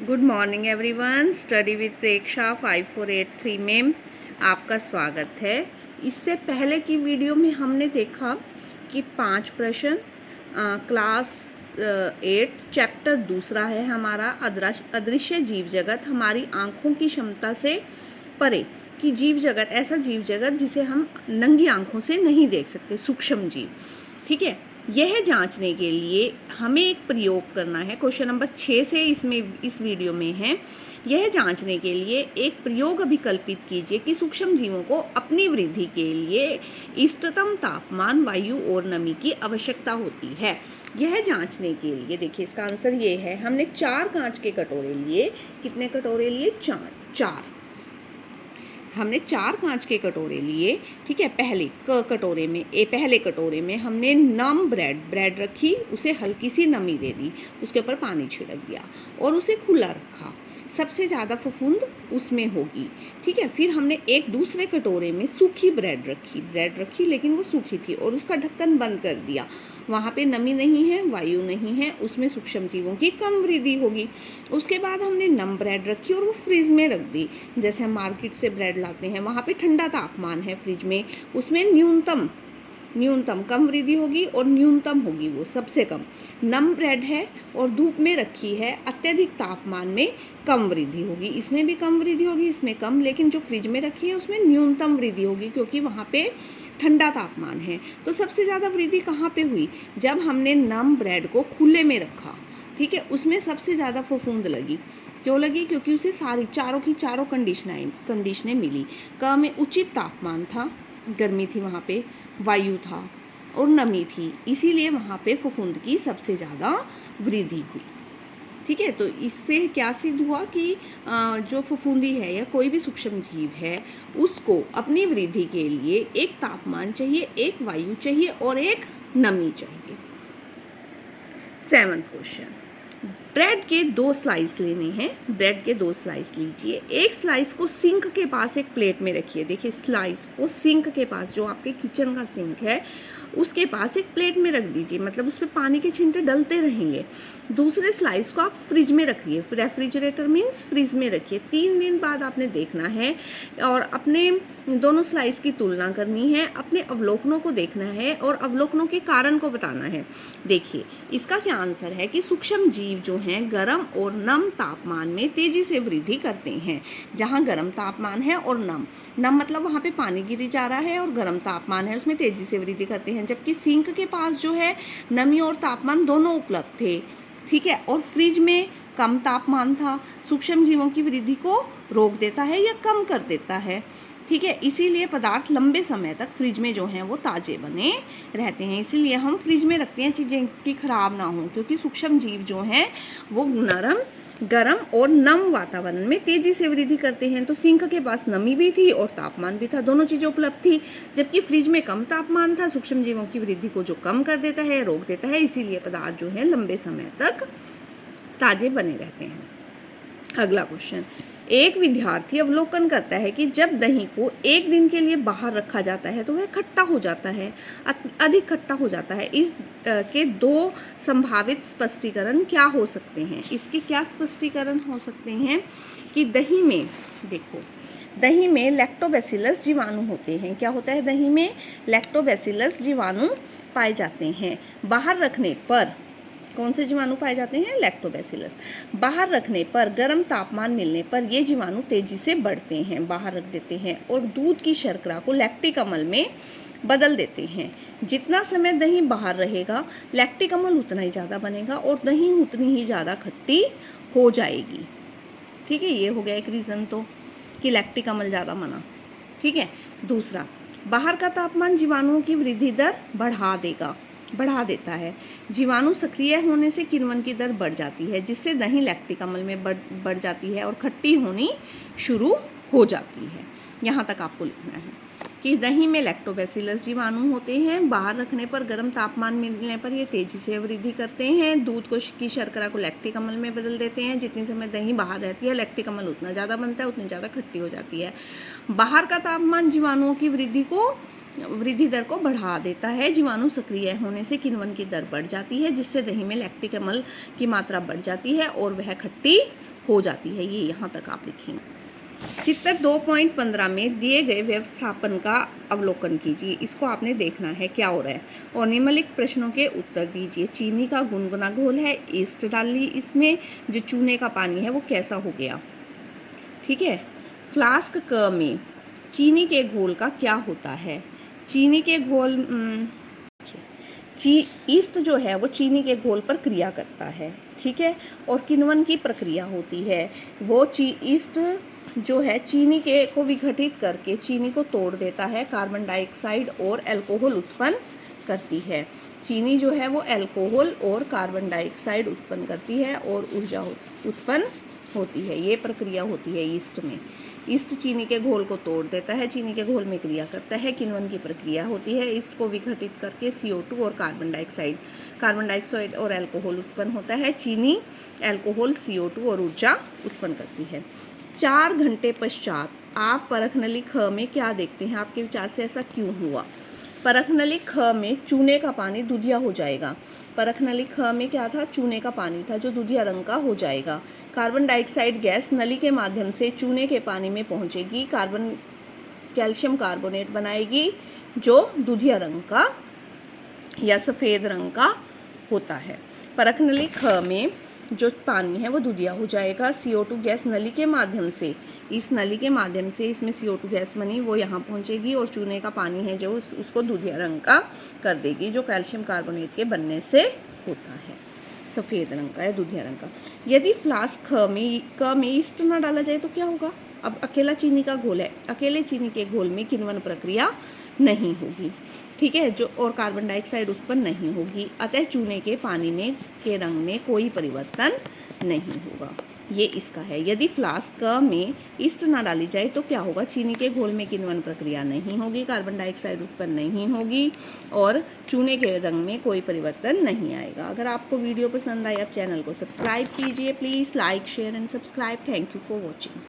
Good morning everyone. Study with Preksha 5483 में आपका स्वागत है। इससे पहले की वीडियो में हमने देखा कि 5 प्रश्न क्लास 8 चैप्टर दूसरा है हमारा अदृश्य जीव जगत, हमारी आँखों की क्षमता से परे कि जीव जगत, ऐसा जीव जगत जिसे हम नंगी आँखों से नहीं देख सकते, सूक्ष्म जीव। ठीक है, यह जांचने के लिए हमें एक प्रयोग करना है। क्वेश्चन नंबर 6 से इस वीडियो में है। यह जांचने के लिए एक प्रयोग अभिकल्पित कीजिए कि सूक्ष्म जीवों को अपनी वृद्धि के लिए इष्टतम तापमान, वायु और नमी की आवश्यकता होती है। यह जांचने के लिए देखिए इसका आंसर ये है। हमने 4 कांच के कटोरे लिए। कितने कटोरे लिए? 4। हमने 4 कांच के कटोरे लिए। ठीक है, पहले कटोरे में हमने नम ब्रेड रखी, उसे हल्की सी नमी दे दी, उसके ऊपर पानी छिड़क दिया और उसे खुला रखा। सबसे ज़्यादा फफूंद उसमें होगी। ठीक है, फिर हमने एक दूसरे कटोरे में सूखी ब्रेड रखी लेकिन वो सूखी थी और उसका ढक्कन बंद कर दिया। वहाँ पे नमी नहीं है, वायु नहीं है, उसमें सूक्ष्म जीवों की कम वृद्धि होगी। उसके बाद हमने नम ब्रेड रखी और वो फ्रिज में रख दी। जैसे हम मार्केट से ब्रेड लाते हैं, वहाँ पे ठंडा तापमान है फ्रिज में, उसमें न्यूनतम कम वृद्धि होगी और न्यूनतम होगी वो सबसे कम। नम ब्रेड है और धूप में रखी है, अत्यधिक तापमान में कम वृद्धि होगी। इसमें भी कम वृद्धि होगी, इसमें कम, लेकिन जो फ्रिज में रखी है उसमें न्यूनतम वृद्धि होगी क्योंकि वहाँ पे ठंडा तापमान है। तो सबसे ज़्यादा वृद्धि कहाँ पे हुई? जब हमने नम ब्रेड को खुले में रखा। ठीक है, उसमें सबसे ज़्यादा फफूंद लगी। क्यों लगी? क्योंकि उसे चारों की चारों कंडीशनें मिली। क में उचित तापमान था, गर्मी थी वहाँ पे, वायु था और नमी थी, इसीलिए वहाँ पे फफूंद की सबसे ज़्यादा वृद्धि हुई। ठीक है, तो इससे क्या सिद्ध हुआ कि जो फफूंदी है या कोई भी सूक्ष्म जीव है उसको अपनी वृद्धि के लिए एक तापमान चाहिए, एक वायु चाहिए और एक नमी चाहिए। 7th क्वेश्चन, ब्रेड के 2 स्लाइस लेने हैं। ब्रेड के 2 स्लाइस लीजिए। एक स्लाइस को सिंक के पास एक प्लेट में रखिए। देखिए, स्लाइस को सिंक के पास, जो आपके किचन का सिंक है उसके पास एक प्लेट में रख दीजिए, मतलब उस पर पानी के छींटे डलते रहेंगे। दूसरे स्लाइस को आप फ्रिज में रखिए। रेफ्रिजरेटर मीन्स फ्रिज में रखिए। 3 दिन बाद आपने देखना है और अपने दोनों स्लाइस की तुलना करनी है, अपने अवलोकनों को देखना है और अवलोकनों के कारण को बताना है। देखिए इसका क्या आंसर है कि सूक्ष्म जीव जो हैं गर्म और नम तापमान में तेजी से वृद्धि करते हैं। जहाँ गर्म तापमान है और नम मतलब वहाँ पे पानी गिरी जा रहा है और गर्म तापमान है, उसमें तेजी से वृद्धि करते हैं। जबकि सिंक के पास जो है नमी और तापमान दोनों उपलब्ध थे। ठीक है, और फ्रिज में कम तापमान था, सूक्ष्म जीवों की वृद्धि को रोक देता है या कम कर देता है। ठीक है, इसीलिए पदार्थ लंबे समय तक फ्रिज में जो हैं वो ताज़े बने रहते हैं। इसीलिए हम फ्रिज में रखते हैं चीज़ें कि खराब ना हो, क्योंकि सूक्ष्म जीव जो हैं वो गर्म और नम वातावरण में तेज़ी से वृद्धि करते हैं। तो सिंक के पास नमी भी थी और तापमान भी था, दोनों चीज़ें उपलब्ध थी। जबकि फ्रिज में कम तापमान था, सूक्ष्म जीवों की वृद्धि को जो कम कर देता है, रोक देता है, इसीलिए पदार्थ जो है लंबे समय तक ताज़े बने रहते हैं। अगला क्वेश्चन, एक विद्यार्थी अवलोकन करता है कि जब दही को 1 दिन के लिए बाहर रखा जाता है तो वह खट्टा हो जाता है, अधिक खट्टा हो जाता है। इस के 2 संभावित स्पष्टीकरण क्या हो सकते हैं? इसके क्या स्पष्टीकरण हो सकते हैं कि दही में लैक्टोबैसिलस जीवाणु होते हैं। क्या होता है? दही में लैक्टोबैसिलस जीवाणु पाए जाते हैं। बाहर रखने पर कौन से जीवाणु पाए जाते हैं? लैक्टोबैसिलस। बाहर रखने पर, गर्म तापमान मिलने पर ये जीवाणु तेजी से बढ़ते हैं, बाहर रख देते हैं और दूध की शर्करा को लैक्टिक अम्ल में बदल देते हैं। जितना समय दही बाहर रहेगा, लैक्टिक अम्ल उतना ही ज़्यादा बनेगा और दही उतनी ही ज़्यादा खट्टी हो जाएगी। ठीक है, ये हो गया एक रीज़न तो कि लैक्टिक अम्ल ज़्यादा बना। ठीक है, दूसरा, बाहर का तापमान जीवाणुओं की वृद्धि दर बढ़ा देता है। जीवाणु सक्रिय होने से किण्वन की दर बढ़ जाती है, जिससे दही लैक्टिक अम्ल में बढ़ जाती है और खट्टी होनी शुरू हो जाती है। यहाँ तक आपको लिखना है। कि दही में लैक्टोबैसिलस जीवाणु होते हैं। बाहर रखने पर गर्म तापमान मिलने पर ये तेज़ी से वृद्धि करते हैं। दूध की शर्करा को लैक्टिक अम्ल में बदल देते हैं। जितनी समय दही बाहर रहती है लैक्टिक अम्ल उतना ज़्यादा बनता है, उतनी ज़्यादा खट्टी हो जाती है। बाहर का तापमान जीवाणुओं की वृद्धि दर को बढ़ा देता है। जीवाणु सक्रिय होने से किण्वन की दर बढ़ जाती है, जिससे दही में लैक्टिक अम्ल की मात्रा बढ़ जाती है और वह खट्टी हो जाती है। ये यहाँ तक आप लिखेंगे। चित्र 2.15 में दिए गए व्यवस्थापन का अवलोकन कीजिए। इसको आपने देखना है क्या हो रहा है और निम्नलिखित प्रश्नों के उत्तर दीजिए। चीनी का गुनगुना घोल है, ईस्ट डाल ली इसमें, जो चूने का पानी है वो कैसा हो गया। ठीक है। फ्लास्क क में चीनी के घोल का क्या होता है। चीनी के घोल ईस्ट जो है वो चीनी के घोल पर क्रिया करता है। ठीक है। और किण्वन की प्रक्रिया होती है, वो ईस्ट जो है चीनी के को विघटित करके चीनी को तोड़ देता है, कार्बन डाइऑक्साइड और अल्कोहल उत्पन्न करती है। चीनी जो है वो अल्कोहल और कार्बन डाइऑक्साइड उत्पन्न करती है और ऊर्जा उत्पन्न होती है। ये प्रक्रिया होती है ईस्ट में। ईस्ट चीनी के घोल को तोड़ देता है, चीनी के घोल में क्रिया करता है, किण्वन की प्रक्रिया होती है। ईस्ट को विघटित करके CO2 और कार्बन डाइऑक्साइड और अल्कोहल उत्पन्न होता है। चीनी अल्कोहल, CO2 और ऊर्जा उत्पन्न करती है। 4 घंटे पश्चात आप परखनली ख में क्या देखते हैं। आपके विचार से ऐसा क्यों हुआ। परखनली ख में चूने का पानी दूधिया हो जाएगा। परखनली ख में क्या था, चूने का पानी था जो दूधिया रंग का हो जाएगा। कार्बन डाइऑक्साइड गैस नली के माध्यम से चूने के पानी में पहुंचेगी, कैल्शियम कार्बोनेट बनाएगी जो दूधिया रंग का या सफ़ेद रंग का होता है। परखनली ख में जो पानी है वो दूधिया हो जाएगा। CO2 गैस नली के माध्यम से, इस नली के माध्यम से इसमें CO2 गैस बनी वो यहाँ पहुँचेगी और चूने का पानी है जो उसको दूधिया रंग का कर देगी, जो कैल्शियम कार्बोनेट के बनने से होता है, सफ़ेद रंग का या दूधिया रंग का। यदि फ्लास्क क में ईस्ट ना डाला जाए तो क्या होगा। अब अकेला चीनी का घोल है, अकेले चीनी के घोल में किण्वन प्रक्रिया नहीं होगी। ठीक है। जो और कार्बन डाइऑक्साइड उत्पन्न नहीं होगी, अतः चूने के पानी में के रंग में कोई परिवर्तन नहीं होगा। ये इसका है। यदि फ्लास्क में ईस्ट ना डाली जाए तो क्या होगा। चीनी के घोल में किण्वन प्रक्रिया नहीं होगी, कार्बन डाइऑक्साइड उत्पन्न नहीं होगी और चूने के रंग में कोई परिवर्तन नहीं आएगा। अगर आपको वीडियो पसंद आए आप चैनल को सब्सक्राइब कीजिए please. Like, share and subscribe. Thank you for watching.